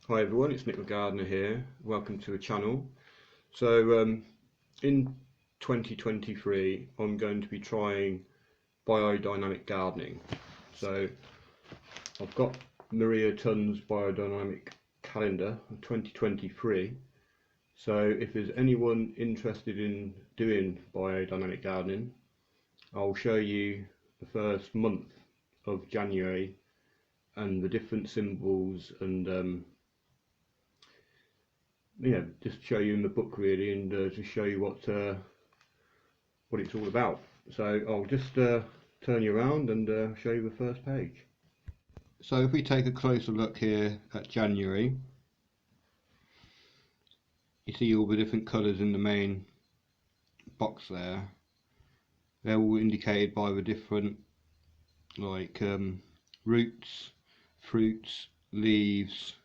Hi everyone, it's Nick the Gardener here. Welcome to the channel. So in 2023 I'm going to be trying biodynamic gardening. So I've got Maria Tunn's biodynamic calendar of 2023. So if there's anyone interested in doing biodynamic gardening, I'll show you the first month of January and the different symbols and just show you in the book really, and just show you what it's all about. So I'll just turn you around and show you the first page. So if we take a closer look here at January, you see all the different colours in the main box there. They're all indicated by the different roots, fruits, leaves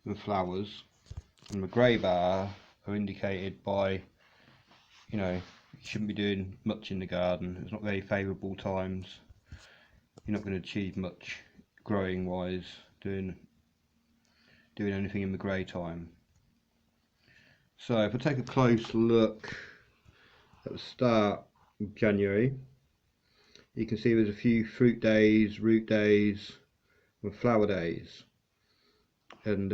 and flowers. And the grey bar are indicated by, you shouldn't be doing much in the garden. It's not very favourable times. You're not going to achieve much growing wise doing anything in the grey time. So if I take a close look at the start of January, you can see there's a few fruit days, root days and flower days, and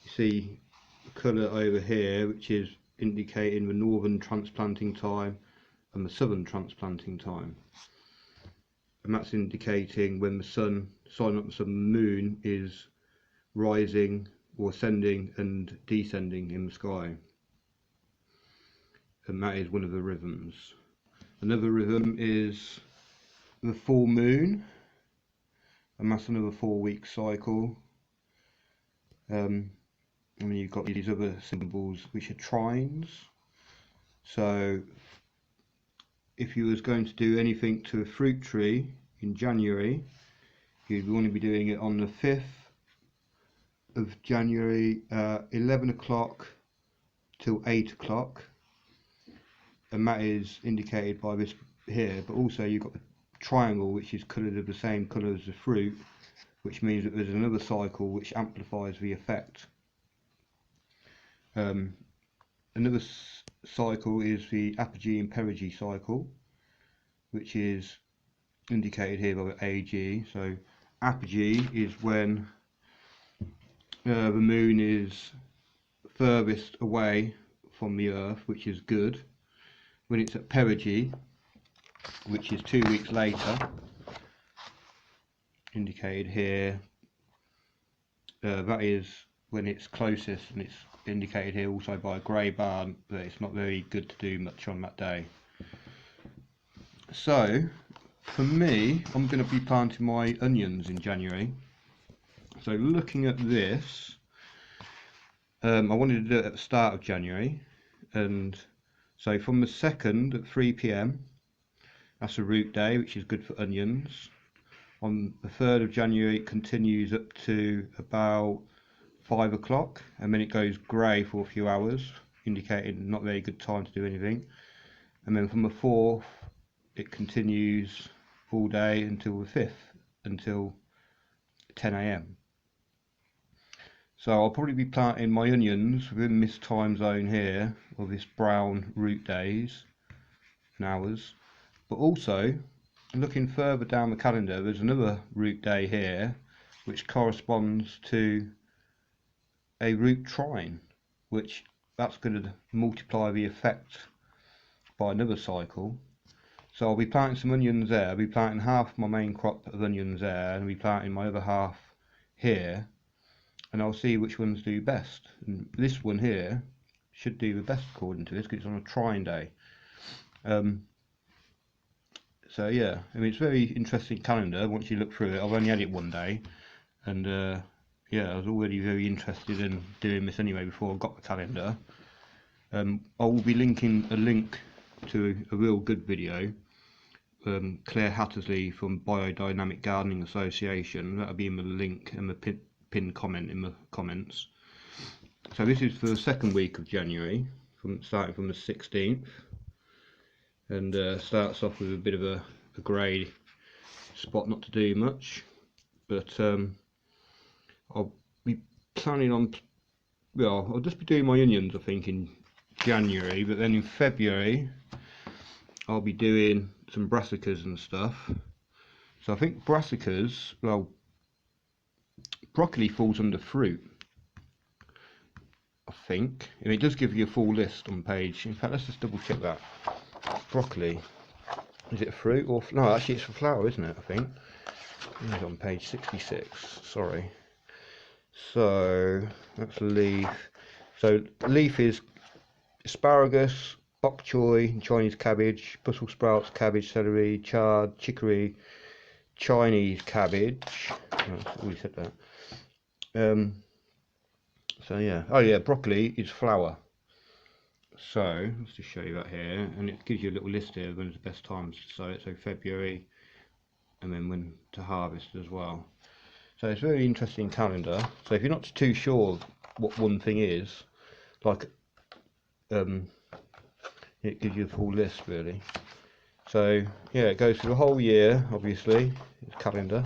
you see the colour over here which is indicating the northern transplanting time and the southern transplanting time, and that's indicating when the sun, not the sun, the moon is rising or ascending and descending in the sky, and that is one of the rhythms. Another rhythm is the full moon, and that's another 4-week cycle. And then you've got these other symbols which are trines. So if you was going to do anything to a fruit tree in January, you'd want to be doing it on the 5th of January, 11 o'clock till 8 o'clock, and that is indicated by this here. But also you've got the triangle which is coloured of the same colour as the fruit, which means that there's another cycle which amplifies the effect. Another cycle is the apogee and perigee cycle, which is indicated here by the AG. So apogee is when the moon is furthest away from the earth, which is good. When it's at perigee, which is 2 weeks later, indicated here, that is when it's closest, and it's indicated here also by a grey bar that it's not very good to do much on that day. So for me, I'm going to be planting my onions in January. So looking at this, I wanted to do it at the start of January, and so from the 2nd at 3 PM, that's a root day, which is good for onions. On the 3rd of January it continues up to about 5 o'clock, and then it goes grey for a few hours, indicating not very good time to do anything. And then from the 4th it continues all day until the 5th, until 10 AM. So I'll probably be planting my onions within this time zone here, of this brown root days and hours. But also, looking further down the calendar, there's another root day here which corresponds to a root trine, which that's going to multiply the effect by another cycle. So I'll be planting some onions there. I'll be planting half my main crop of onions there, and I'll be planting my other half here, and I'll see which ones do best. And this one here should do the best according to this, because it's on a trine day. So yeah, I mean, it's a very interesting calendar once you look through it. I've only had it one day, and yeah, I was already very interested in doing this anyway before I got the calendar. I will be linking a link to a real good video, Claire Hattersley from Biodynamic Gardening Association. That'll be in the link and the pinned comment in the comments. So this is for the 2nd week of January, starting from the 16th, and starts off with a bit of a grey spot, not to do much, but be planning on, well, I'll just be doing my onions I think in January, but then in February I'll be doing some brassicas and stuff. So I think brassicas, well, broccoli falls under fruit, I think. And it does give you a full list on page. In fact, let's just double check that. Broccoli, is it fruit or no? Actually, it's for flower, isn't it? I think it's on page 66. Sorry. So that's leaf. So leaf is asparagus, bok choy, Chinese cabbage, Brussels sprouts, cabbage, celery, chard, chicory, Chinese cabbage. Oh, we said that. So yeah, oh yeah, broccoli is flower. So let's just show you that here, and it gives you a little list here of when's the best times to sow it. So February, and then when to harvest as well. So it's a very interesting calendar. So if you're not too sure what one thing is, like it gives you a full list really. So yeah, it goes through the whole year, obviously, it's calendar.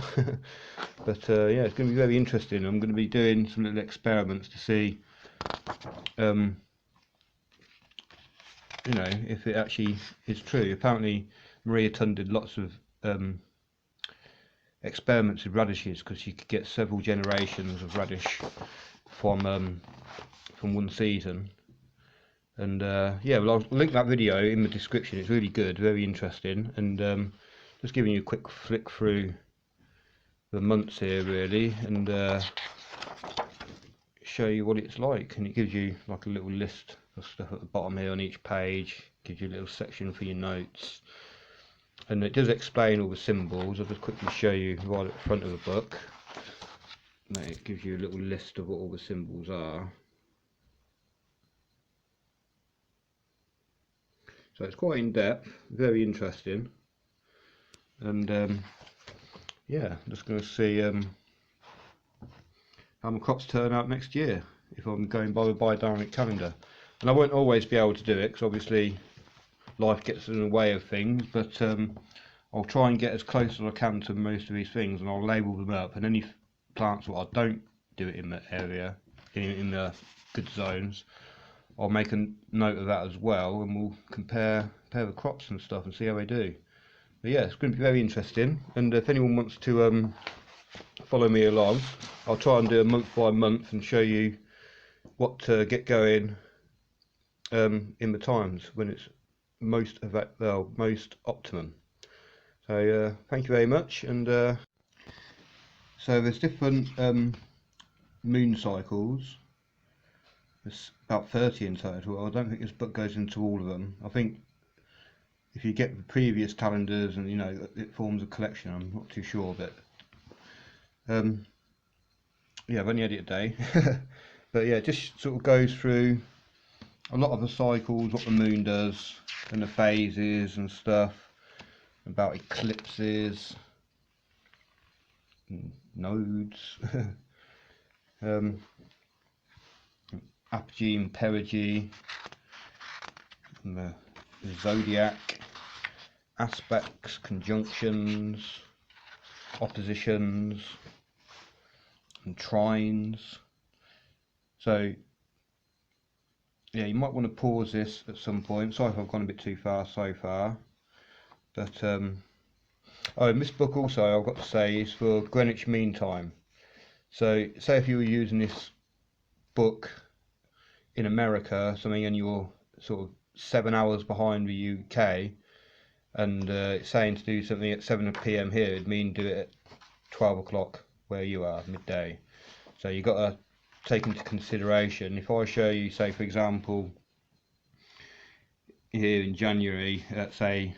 But yeah, it's going to be very interesting. I'm going to be doing some little experiments to see, you know, if it actually is true. Apparently, Maria Tunn did lots of experiments with radishes because you could get several generations of radish from one season. And yeah, well, I'll link that video in the description. It's really good, very interesting, and just giving you a quick flick through the months here really, and show you what it's like. And it gives you like a little list of stuff at the bottom here on each page, gives you a little section for your notes, and it does explain all the symbols. I'll just quickly show you right at the front of the book. It gives you a little list of what all the symbols are. So it's quite in depth, very interesting, and yeah, I'm just going to see how my crops turn out next year if I'm going by the biodynamic calendar. And I won't always be able to do it because obviously life gets in the way of things, but I'll try and get as close as I can to most of these things, and I'll label them up, and any plants where I don't do it in the area, in the good zones, I'll make a note of that as well, and we'll compare the crops and stuff and see how they do. But yeah, it's going to be very interesting, and if anyone wants to follow me along, I'll try and do a month by month and show you what to get going in the times when it's most optimum. So thank you very much. And so there's different moon cycles. There's about 30 in total. I don't think this book goes into all of them. I think if you get the previous calendars and, you know, it forms a collection. I'm not too sure, but yeah, I've only had it a day. But yeah, it just sort of goes through a lot of the cycles, what the moon does, and the phases and stuff, about eclipses, and nodes, apogee and perigee, and the zodiac, aspects, conjunctions, oppositions, and trines. So yeah, you might want to pause this at some point. Sorry if I've gone a bit too far so far, but oh, in this book also I've got to say is for Greenwich Mean Time. So say if you were using this book in America, something, and you're sort of 7 hours behind the UK, and it's saying to do something at 7 PM here, it'd mean do it at 12 o'clock where you are, midday. So you've got to take into consideration, if I show you, say for example, here in January at say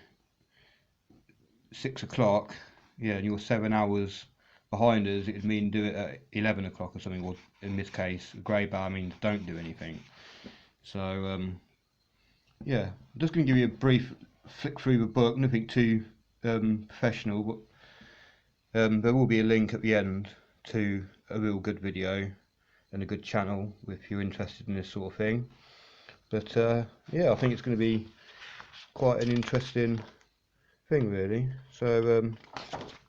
6 o'clock, yeah, and you're 7 hours behind us, it would mean do it at 11 o'clock or something, or in this case, grey bar means don't do anything. So yeah, I'm just going to give you a brief flick through the book, nothing too professional, but there will be a link at the end to a real good video and a good channel if you're interested in this sort of thing. But yeah, I think it's going to be quite an interesting thing really. So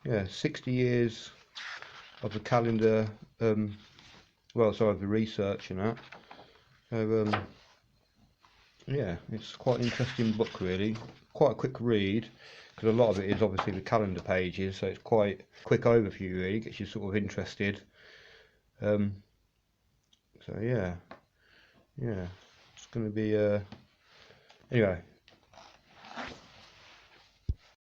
yeah, 60 years of the calendar well, so the research and that. So yeah, it's quite an interesting book really. Quite a quick read because a lot of it is obviously the calendar pages, so it's quite a quick overview really, gets you sort of interested. Um, so yeah, it's going to be anyway.